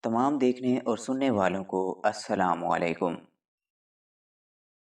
तमाम देखने और सुनने वालों को अस्सलाम वालेकुम।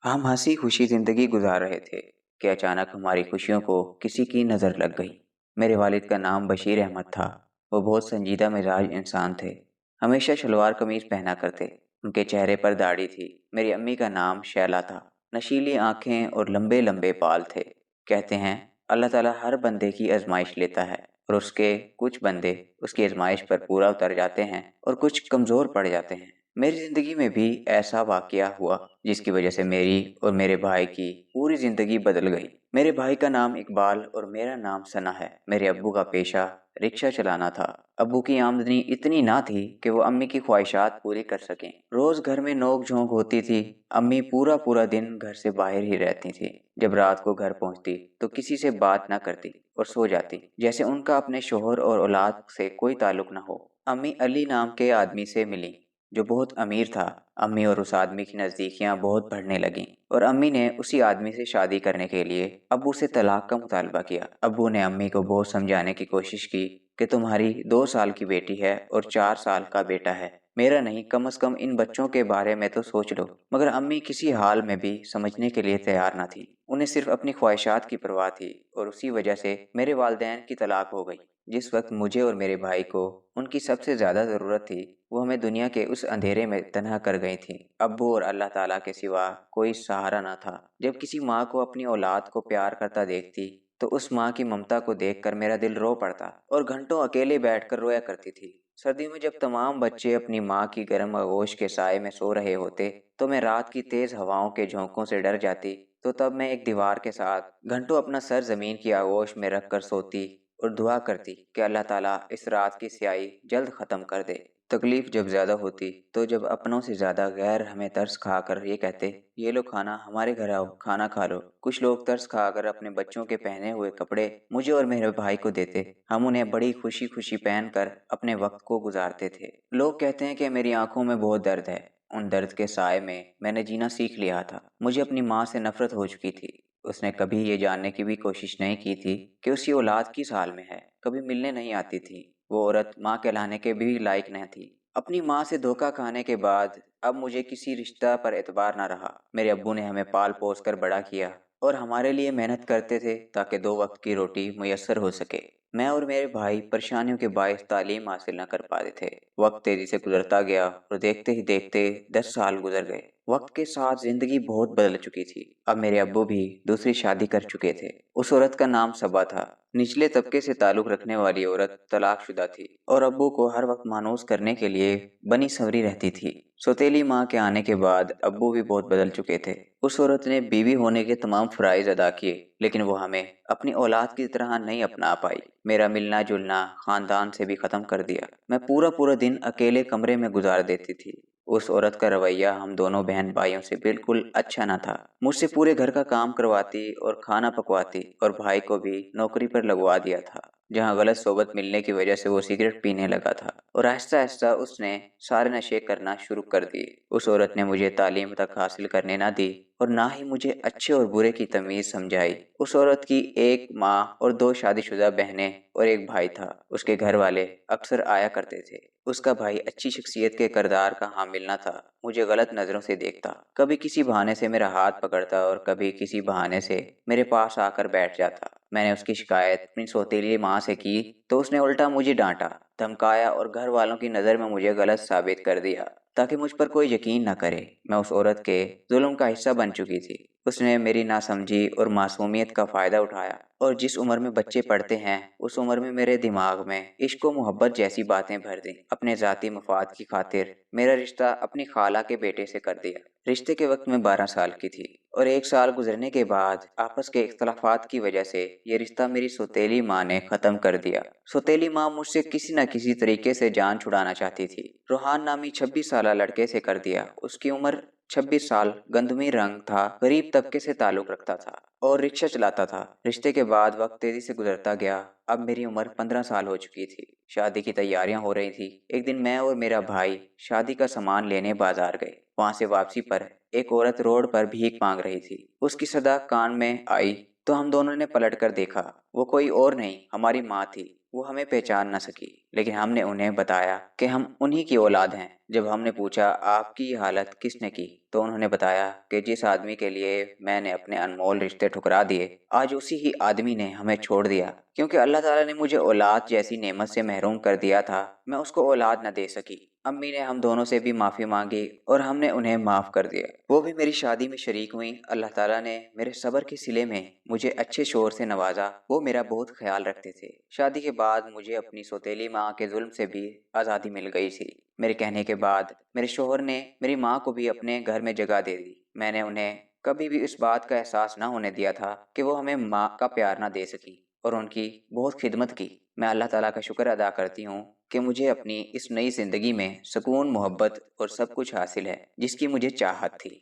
हम हंसी खुशी ज़िंदगी गुजार रहे थे कि अचानक हमारी खुशियों को किसी की नज़र लग गई। मेरे वालिद का नाम बशीर अहमद था। वो बहुत संजीदा मिजाज इंसान थे। हमेशा शलवार कमीज़ पहना करते। उनके चेहरे पर दाढ़ी थी। मेरी अम्मी का नाम शैला था। नशीली आँखें और लंबे लंबे बाल थे। कहते हैं अल्लाह ताला हर बंदे की आजमाइश लेता है और उसके कुछ बंदे उसकी आजमाइश पर पूरा उतर जाते हैं और कुछ कमज़ोर पड़ जाते हैं। मेरी ज़िंदगी में भी ऐसा वाक़या हुआ जिसकी वजह से मेरी और मेरे भाई की पूरी ज़िंदगी बदल गई। मेरे भाई का नाम इकबाल और मेरा नाम सना है। मेरे अब्बू का पेशा रिक्शा चलाना था। अब्बू की आमदनी इतनी ना थी कि वो अम्मी की ख्वाहिशात पूरी कर सकें। रोज़ घर में नोक झोंक होती थी। अम्मी पूरा पूरा दिन घर से बाहर ही रहती थी। जब रात को घर पहुंचती तो किसी से बात ना करती और सो जाती, जैसे उनका अपने शोहर और औलाद से कोई ताल्लुक ना हो। अम्मी अली नाम के आदमी से मिली जो बहुत अमीर था। अम्मी और उस आदमी की नज़दीकियाँ बहुत बढ़ने लगीं और अम्मी ने उसी आदमी से शादी करने के लिए अब्बू से तलाक का मुतालबा किया। अब्बू ने अम्मी को बहुत समझाने की कोशिश की कि तुम्हारी 2 साल की बेटी है और 4 साल का बेटा है, मेरा नहीं, कम से कम इन बच्चों के बारे में तो सोच लो। मगर अम्मी किसी हाल में भी समझने के लिए तैयार न थी। उन्हें सिर्फ अपनी ख्वाहिशात की परवाह थी और उसी वजह से मेरे वालिदैन की तलाक हो गई। जिस वक्त मुझे और मेरे भाई को उनकी सबसे ज़्यादा ज़रूरत थी, वो हमें दुनिया के उस अंधेरे में तन्हा कर गई थी। अब्बू और अल्लाह ताला के सिवा कोई सहारा न था। जब किसी माँ को अपनी औलाद को प्यार करता देखती तो उस माँ की ममता को देखकर मेरा दिल रो पड़ता और घंटों अकेले बैठकर रोया करती थी। सर्दियों में जब तमाम बच्चे अपनी माँ की गर्म आगोश के साए में सो रहे होते तो मैं रात की तेज़ हवाओं के झोंकों से डर जाती। तो तब मैं एक दीवार के साथ घंटों अपना सर ज़मीन की आगोश में रख कर सोती और दुआ करती कि अल्लाह ताला इस रात की स्याही जल्द ख़त्म कर दे। तकलीफ़ जब ज़्यादा होती तो जब अपनों से ज़्यादा गैर हमें तरस खा कर ये कहते, ये लो खाना, हमारे घर आओ, खाना खा लो। कुछ लोग तरस खा कर अपने बच्चों के पहने हुए कपड़े मुझे और मेरे भाई को देते। हम उन्हें बड़ी खुशी खुशी पहन कर अपने वक्त को गुजारते थे। लोग कहते हैं कि मेरी आंखों में बहुत दर्द है। उन दर्द के साए में मैंने जीना सीख लिया था। मुझे अपनी माँ से नफरत हो चुकी थी। उसने कभी ये जानने की भी कोशिश नहीं की थी कि उसकी औलाद किस हाल में है। कभी मिलने नहीं आती थी। वो औरत माँ कहलाने के भी लायक नहीं थी। अपनी माँ से धोखा खाने के बाद अब मुझे किसी रिश्ता पर एतबार ना रहा। मेरे अब्बू ने हमें पाल पोस कर बड़ा किया और हमारे लिए मेहनत करते थे ताकि 2 वक्त की रोटी मुयस्सर हो सके। मैं और मेरे भाई परेशानियों के बायस तालीम हासिल न कर पाते थे। वक्त तेजी से गुजरता गया और देखते ही देखते 10 साल गुजर गए। वक्त के साथ जिंदगी बहुत बदल चुकी थी। अब मेरे अब्बू भी दूसरी शादी कर चुके थे। उस औरत का नाम सबा था। निचले तबके से ताल्लुक रखने वाली औरत तलाकशुदा थी और अब्बू को हर वक्त मानूस करने के लिए बनी सवरी रहती थी। सौतेली माँ के आने के बाद अब्बू भी बहुत बदल चुके थे। उस औरत ने बीवी होने के तमाम फराइज अदा किए, लेकिन वो हमें अपनी औलाद की तरह नहीं अपना पाई। मेरा मिलना जुलना खानदान से भी ख़त्म कर दिया। मैं पूरा पूरा दिन अकेले कमरे में गुजार देती थी। उस औरत का रवैया हम दोनों बहन भाइयों से बिल्कुल अच्छा न था। मुझसे पूरे घर का काम करवाती और खाना पकवाती और भाई को भी नौकरी पर लगवा दिया था, जहाँ गलत सोबत मिलने की वजह से वो सिगरेट पीने लगा था और आहिस्ता आहिस्ता उसने सारे नशे करना शुरू कर दिए। उस औरत ने मुझे तालीम तक हासिल करने ना दी और ना ही मुझे अच्छे और बुरे की तमीज़ समझाई। उस औरत की एक माँ और 2 शादीशुदा बहनें और एक भाई था। उसके घर वाले अक्सर आया करते थे। उसका भाई अच्छी शख्सियत के किरदार का हामिल न था। मुझे गलत नज़रों से देखता, कभी किसी बहाने से मेरा हाथ पकड़ता और कभी किसी बहाने से मेरे पास आकर बैठ जाता। मैंने उसकी शिकायत अपनी सौतेली माँ से की तो उसने उल्टा मुझे डांटा, धमकाया और घर वालों की नज़र में मुझे गलत साबित कर दिया ताकि मुझ पर कोई यकीन न करे। मैं उस औरत के जुल्म का हिस्सा बन चुकी थी। उसने मेरी नासमझी और मासूमियत का फ़ायदा उठाया और जिस उम्र में बच्चे पढ़ते हैं उस उम्र में मेरे दिमाग में इश्क व मोहब्बत जैसी बातें भर दी। अपने ज़ाती मफाद की खातिर मेरा रिश्ता अपनी खाला के बेटे से कर दिया। रिश्ते के वक्त मैं 12 साल की थी और 1 साल गुजरने के बाद आपस के इख्तलाफात की वजह से ये रिश्ता मेरी सौतेली माँ ने ख़त्म कर दिया। सौतेली माँ मुझसे किसी न किसी तरीके से जान छुड़ाना चाहती थी। रोहान नामी 26 साल लड़के से कर दिया। उसकी उम्र 26 साल, गंदमी रंग था, गरीब तबके से ताल्लुक़ रखता था और रिक्शा चलाता था। रिश्ते के बाद वक्त तेज़ी से गुजरता गया। अब मेरी उम्र 15 साल हो चुकी थी। शादी की तैयारियां हो रही थी। एक दिन मैं और मेरा भाई शादी का सामान लेने बाजार गए। वहां से वापसी पर एक औरत रोड पर भीख मांग रही थी। उसकी सदा कान में आई तो हम दोनों ने पलट कर देखा। वो कोई और नहीं, हमारी माँ थी। वो हमें पहचान न सकी, لیکن ہم نے انہیں بتایا کہ ہم انہی کی اولاد ہیں۔ جب ہم نے پوچھا آپ کی یہ حالت کس نے کی تو انہوں نے بتایا کہ جس آدمی کے لیے میں نے اپنے انمول رشتے ٹھکرا دیے، آج اسی ہی آدمی نے ہمیں چھوڑ دیا۔ کیونکہ اللہ تعالیٰ نے مجھے اولاد جیسی نعمت سے محروم کر دیا تھا، میں اس کو اولاد نہ دے سکی۔ امی نے ہم دونوں سے بھی معافی مانگی اور ہم نے انہیں معاف کر دیا۔ وہ بھی میری شادی میں شریک ہوئیں۔ اللہ تعالیٰ نے میرے صبر کے صلے میں مجھے اچھے شوہر سے نوازا، وہ میرا بہت خیال رکھتے تھے۔ شادی کے بعد مجھے اپنی سوتیلی ماں کے ظلم سے بھی آزادی مل گئی تھی۔ میرے کہنے کے بعد میرے شوہر نے میری ماں کو بھی اپنے گھر میں جگہ دے دی۔ میں نے انہیں کبھی بھی اس بات کا احساس نہ ہونے دیا تھا کہ وہ ہمیں ماں کا پیار نہ دے سکی، اور ان کی بہت خدمت کی۔ میں اللہ تعالیٰ کا شکر ادا کرتی ہوں کہ مجھے اپنی اس نئی زندگی میں سکون، محبت اور سب کچھ حاصل ہے جس کی مجھے چاہت تھی۔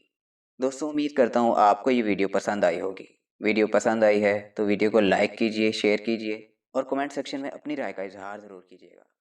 دوستوں، امید کرتا ہوں آپ کو یہ ویڈیو پسند آئی ہوگی۔ ویڈیو پسند آئی ہے تو ویڈیو کو لائک کیجئے، شیئر کیجئے اور کمنٹ سیکشن میں اپنی رائے کا اظہار ضرور کیجئے گا۔